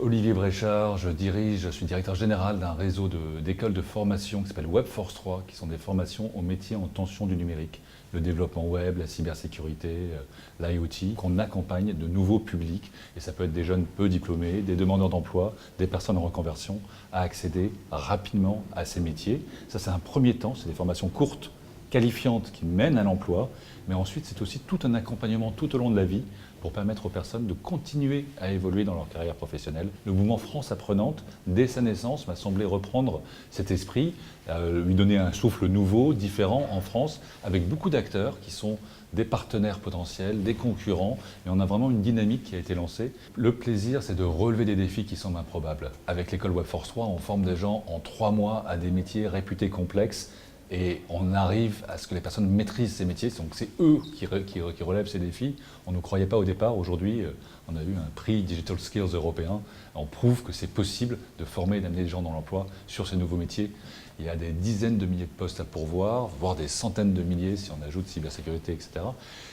Olivier Bréchard, je suis directeur général d'un réseau d'écoles de formation qui s'appelle Webforce 3, qui sont des formations aux métiers en tension du numérique, le développement web, la cybersécurité, l'IoT, qu'on accompagne de nouveaux publics, et ça peut être des jeunes peu diplômés, des demandeurs d'emploi, des personnes en reconversion, à accéder rapidement à ces métiers. Ça, c'est un premier temps, c'est des formations courtes, qualifiantes, qui mènent à l'emploi, mais ensuite, c'est aussi tout un accompagnement tout au long de la vie pour permettre aux personnes de continuer à évoluer dans leur carrière professionnelle. Le mouvement France Apprenante, dès sa naissance, m'a semblé reprendre cet esprit, lui donner un souffle nouveau, différent en France, avec beaucoup d'acteurs qui sont des partenaires potentiels, des concurrents, et on a vraiment une dynamique qui a été lancée. Le plaisir, c'est de relever des défis qui semblent improbables. Avec l'école Webforce 3, on forme des gens en 3 mois à des métiers réputés complexes, et on arrive à ce que les personnes maîtrisent ces métiers, donc c'est eux qui relèvent ces défis. On ne croyait pas au départ, aujourd'hui on a eu un prix Digital Skills européen, on prouve que c'est possible de former et d'amener les gens dans l'emploi sur ces nouveaux métiers. Il y a des dizaines de milliers de postes à pourvoir, voire des centaines de milliers si on ajoute cybersécurité, etc.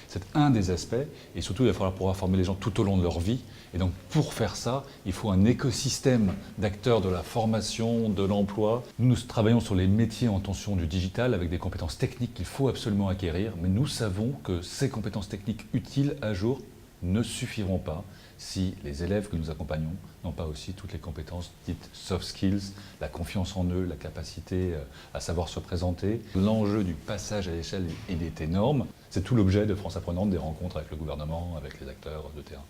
C'est un des aspects, et surtout il va falloir pouvoir former les gens tout au long de leur vie. Et donc pour faire ça, il faut un écosystème d'acteurs de la formation, de l'emploi. Nous travaillons sur les métiers en tension du digital avec des compétences techniques qu'il faut absolument acquérir, mais nous savons que ces compétences techniques utiles à jour ne suffiront pas si les élèves que nous accompagnons n'ont pas aussi toutes les compétences dites soft skills, la confiance en eux, la capacité à savoir se présenter. L'enjeu du passage à l'échelle, il est énorme. C'est tout l'objet de France Apprenante, des rencontres avec le gouvernement, avec les acteurs de terrain.